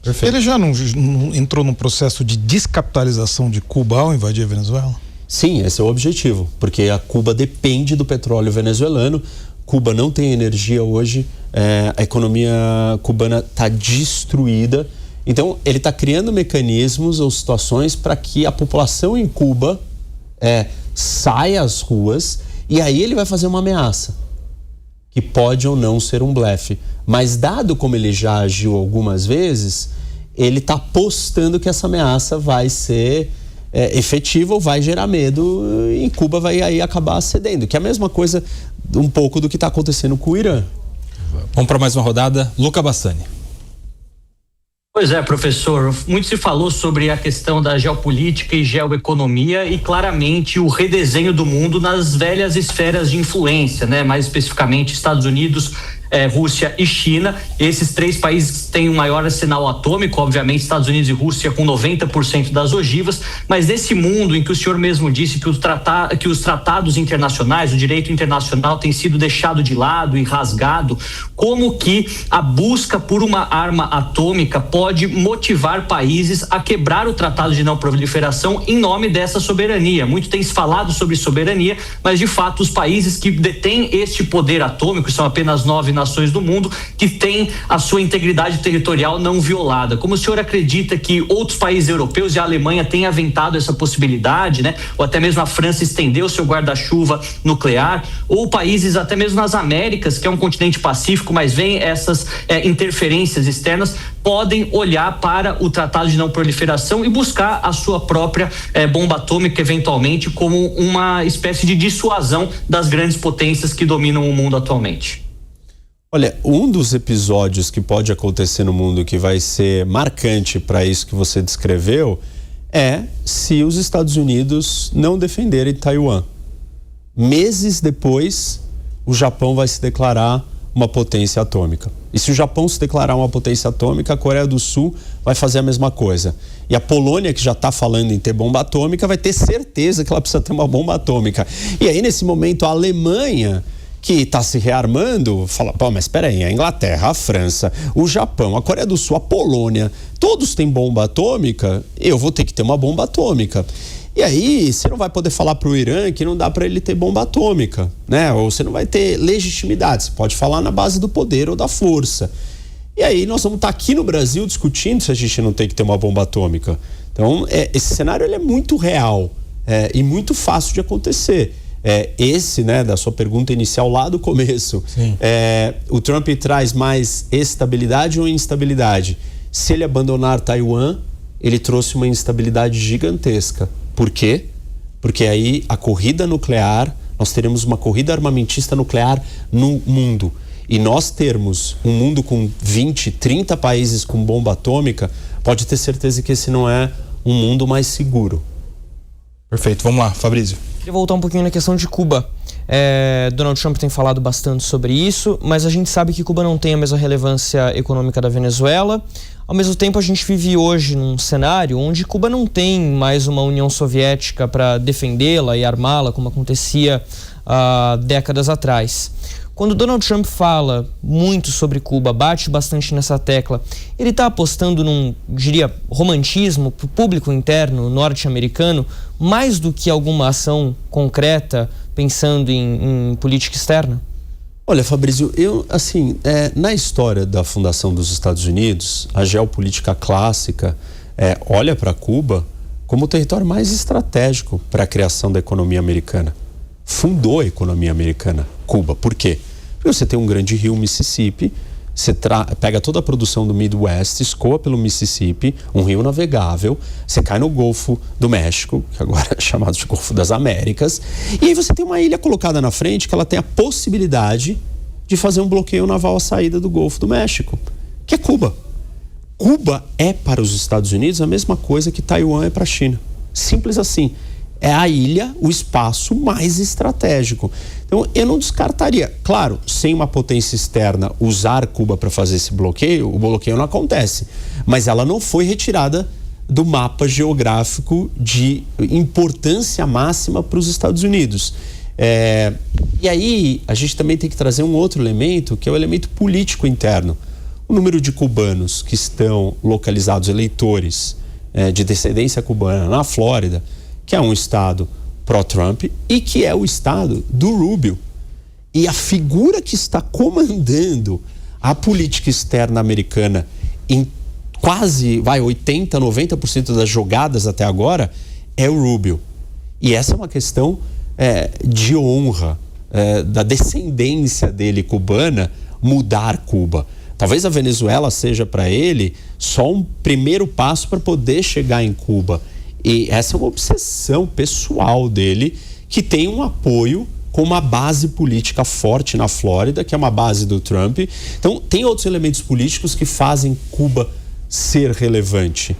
Perfeito. Ele já não entrou num processo de descapitalização de Cuba ao invadir a Venezuela? Sim, esse é o objetivo, porque a Cuba depende do petróleo venezuelano. Cuba não tem energia hoje, a economia cubana está destruída. Então, ele está criando mecanismos ou situações para que a população em Cuba saia às ruas, e aí ele vai fazer uma ameaça, que pode ou não ser um blefe. Mas dado como ele já agiu algumas vezes, ele está apostando que essa ameaça vai ser efetiva ou vai gerar medo, e Cuba vai aí acabar cedendo, que é a mesma coisa um pouco do que está acontecendo com o Irã. Vamos para mais uma rodada. Luca Bassani. Pois é, professor, muito se falou sobre a questão da geopolítica e geoeconomia e claramente o redesenho do mundo nas velhas esferas de influência, né? Mais especificamente Estados Unidos, Rússia e China. Esses três países têm um maior arsenal atômico, obviamente Estados Unidos e Rússia com 90% das ogivas, mas nesse mundo em que o senhor mesmo disse que os tratados internacionais, o direito internacional tem sido deixado de lado e rasgado, como que a busca por uma arma atômica pode motivar países a quebrar o tratado de não proliferação em nome dessa soberania? Muito tem se falado sobre soberania, mas de fato os países que detêm este poder atômico, são apenas 9 nações do mundo, que têm a sua integridade territorial não violada. Como o senhor acredita que outros países europeus e a Alemanha têm aventado essa possibilidade, né? Ou até mesmo a França estendeu seu guarda-chuva nuclear, ou países até mesmo nas Américas, que é um continente pacífico, mas vem essas interferências externas, podem olhar para o Tratado de Não Proliferação e buscar a sua própria bomba atômica, eventualmente, como uma espécie de dissuasão das grandes potências que dominam o mundo atualmente? Olha, um dos episódios que pode acontecer no mundo que vai ser marcante para isso que você descreveu é se os Estados Unidos não defenderem Taiwan. Meses depois, o Japão vai se declarar uma potência atômica. E se o Japão se declarar uma potência atômica, a Coreia do Sul vai fazer a mesma coisa. E a Polônia, que já está falando em ter bomba atômica, vai ter certeza que ela precisa ter uma bomba atômica. E aí, nesse momento, a Alemanha, que está se rearmando, fala, pô, mas espera aí, a Inglaterra, a França, o Japão, a Coreia do Sul, a Polônia, todos têm bomba atômica, eu vou ter que ter uma bomba atômica. E aí, você não vai poder falar para o Irã que não dá para ele ter bomba atômica, né? Ou você não vai ter legitimidade, você pode falar na base do poder ou da força. E aí, nós vamos estar aqui no Brasil discutindo se a gente não tem que ter uma bomba atômica. Então, esse cenário ele é muito real e muito fácil de acontecer. Esse, né, da sua pergunta inicial lá do começo, o Trump traz mais estabilidade ou instabilidade? Se ele abandonar Taiwan, ele trouxe uma instabilidade gigantesca. Por quê? Porque aí a corrida nuclear, nós teremos uma corrida armamentista nuclear no mundo. E nós termos um mundo com 20, 30 países com bomba atômica, pode ter certeza que esse não é um mundo mais seguro. Perfeito, vamos lá, Fabrício. Queria voltar um pouquinho na questão de Cuba. Donald Trump tem falado bastante sobre isso, mas a gente sabe que Cuba não tem a mesma relevância econômica da Venezuela. Ao mesmo tempo, a gente vive hoje num cenário onde Cuba não tem mais uma União Soviética para defendê-la e armá-la, como acontecia décadas atrás. Quando Donald Trump fala muito sobre Cuba, bate bastante nessa tecla, ele está apostando num, diria, romantismo para o público interno norte-americano, mais do que alguma ação concreta pensando em política externa? Olha, Fabrício, na história da fundação dos Estados Unidos, a geopolítica clássica olha para Cuba como o território mais estratégico para a criação da economia americana. Fundou a economia americana, Cuba. Por quê? Porque você tem um grande rio, Mississippi, você pega toda a produção do Midwest, escoa pelo Mississippi, um rio navegável, você cai no Golfo do México, que agora é chamado de Golfo das Américas, e aí você tem uma ilha colocada na frente que ela tem a possibilidade de fazer um bloqueio naval à saída do Golfo do México, que é Cuba. Cuba é para os Estados Unidos a mesma coisa que Taiwan é para a China. Simples assim. É a ilha, o espaço mais estratégico. Então, eu não descartaria. Claro, sem uma potência externa usar Cuba para fazer esse bloqueio, o bloqueio não acontece. Mas ela não foi retirada do mapa geográfico de importância máxima para os Estados Unidos. E aí, a gente também tem que trazer um outro elemento, que é o elemento político interno. O o número de cubanos que estão localizados, eleitores de descendência cubana na Flórida, que é um estado pró-Trump e que é o estado do Rubio. E a figura que está comandando a política externa americana em quase 80%, 90% das jogadas até agora é o Rubio. E essa é uma questão de honra, da descendência dele cubana, mudar Cuba. Talvez a Venezuela seja para ele só um primeiro passo para poder chegar em Cuba. E essa é uma obsessão pessoal dele, que tem um apoio com uma base política forte na Flórida, que é uma base do Trump. Então, tem outros elementos políticos que fazem Cuba ser relevante.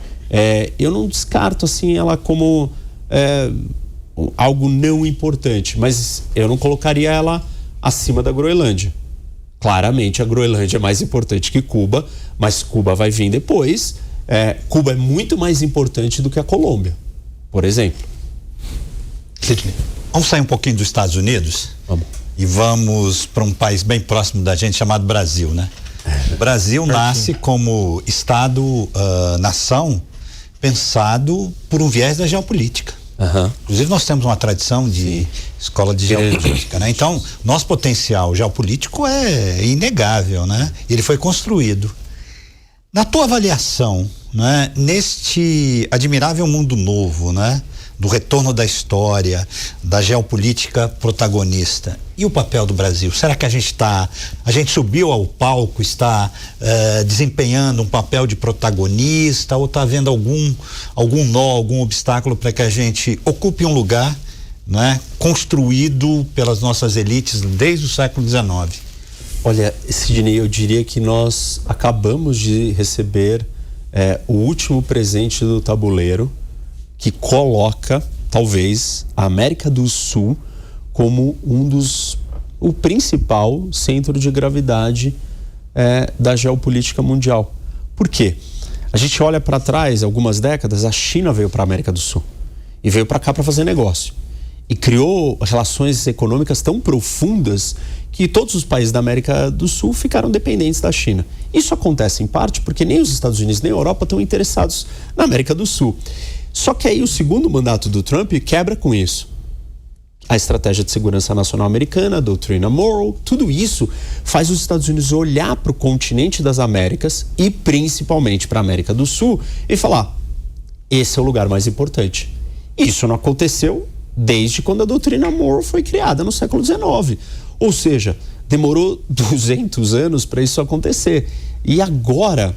Eu não descarto assim ela como algo não importante, mas eu não colocaria ela acima da Groenlândia. Claramente a Groenlândia é mais importante que Cuba, mas Cuba vai vir depois. Cuba é muito mais importante do que a Colômbia, por exemplo. Sidney, vamos sair um pouquinho dos Estados Unidos? Vamos. E vamos para um país bem próximo da gente chamado Brasil, né? O Brasil nasce como Estado-nação pensado por um viés da geopolítica. Uhum. Inclusive nós temos uma tradição de escola de geopolítica, né? Então, nosso potencial geopolítico é inegável, né? Ele foi construído. Na tua avaliação, né, neste admirável mundo novo, né, do retorno da história, da geopolítica protagonista, e o papel do Brasil? Será que a gente subiu ao palco, está desempenhando um papel de protagonista, ou está havendo algum nó, algum obstáculo para que a gente ocupe um lugar, né, construído pelas nossas elites desde o século XIX? Olha, Sidney, eu diria que nós acabamos de receber o último presente do tabuleiro, que coloca, talvez, a América do Sul como o principal centro de gravidade da geopolítica mundial. Por quê? A gente olha para trás, algumas décadas, a China veio para a América do Sul e veio para cá para fazer negócio. E criou relações econômicas tão profundas que todos os países da América do Sul ficaram dependentes da China. Isso acontece em parte porque nem os Estados Unidos nem a Europa estão interessados na América do Sul. Só que aí o segundo mandato do Trump quebra com isso. A estratégia de segurança nacional americana, a doutrina Monroe, tudo isso faz os Estados Unidos olhar para o continente das Américas e principalmente para a América do Sul e falar: esse é o lugar mais importante. Isso não aconteceu desde quando a doutrina Monroe foi criada no século XIX. Ou seja, demorou 200 anos para isso acontecer. E agora,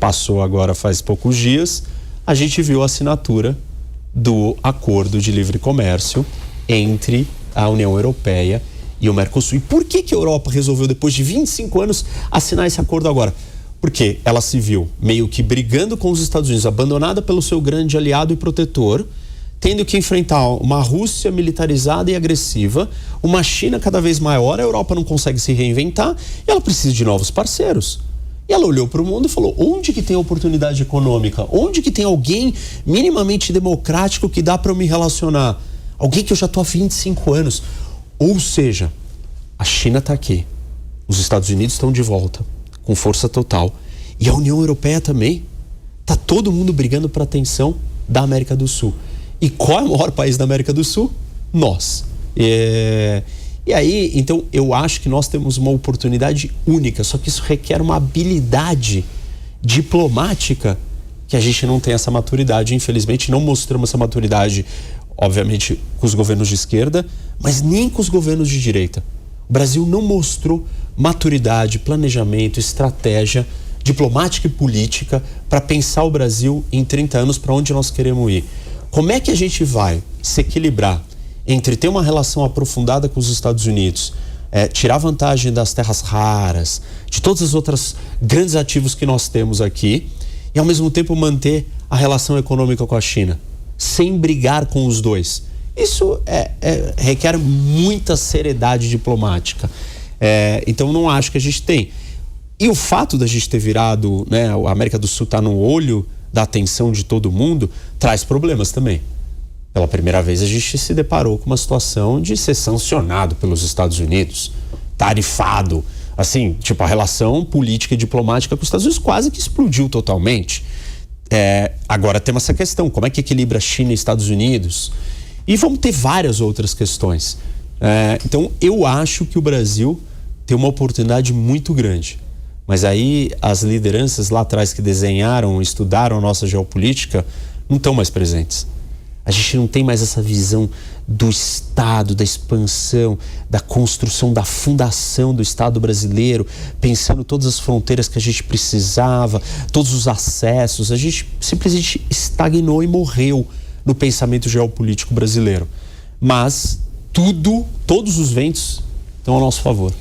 passou agora faz poucos dias, a gente viu a assinatura do Acordo de Livre Comércio entre a União Europeia e o Mercosul. E por que a Europa resolveu, depois de 25 anos, assinar esse acordo agora? Porque ela se viu meio que brigando com os Estados Unidos, abandonada pelo seu grande aliado e protetor, tendo que enfrentar uma Rússia militarizada e agressiva, uma China cada vez maior, a Europa não consegue se reinventar e ela precisa de novos parceiros. E ela olhou para o mundo e falou: onde que tem oportunidade econômica? Onde que tem alguém minimamente democrático que dá para eu me relacionar? Alguém que eu já estou há 25 anos. Ou seja, a China está aqui, os Estados Unidos estão de volta, com força total. E a União Europeia também. Está todo mundo brigando por atenção da América do Sul. E qual é o maior país da América do Sul? Nós. E aí, então, eu acho que nós temos uma oportunidade única, só que isso requer uma habilidade diplomática que a gente não tem essa maturidade, infelizmente. Não mostramos essa maturidade, obviamente, com os governos de esquerda, mas nem com os governos de direita. O Brasil não mostrou maturidade, planejamento, estratégia diplomática e política para pensar o Brasil em 30 anos para onde nós queremos ir. Como é que a gente vai se equilibrar entre ter uma relação aprofundada com os Estados Unidos, tirar vantagem das terras raras, de todos os outros grandes ativos que nós temos aqui, e ao mesmo tempo manter a relação econômica com a China, sem brigar com os dois? Isso requer muita seriedade diplomática. Então não acho que a gente tem. E o fato da gente ter virado, né, a América do Sul está no olho da atenção de todo mundo, traz problemas também. Pela primeira vez a gente se deparou com uma situação de ser sancionado pelos Estados Unidos, tarifado, Assim, tipo, a relação política e diplomática com os Estados Unidos quase que explodiu totalmente. Agora temos essa questão, como é que equilibra China e Estados Unidos? E vamos ter várias outras questões. Então, eu acho que o Brasil tem uma oportunidade muito grande. Mas aí as lideranças lá atrás que desenharam, estudaram a nossa geopolítica, não estão mais presentes. A gente não tem mais essa visão do Estado, da expansão, da construção, da fundação do Estado brasileiro, pensando todas as fronteiras que a gente precisava, todos os acessos. A gente simplesmente estagnou e morreu no pensamento geopolítico brasileiro. Mas todos os ventos estão ao nosso favor.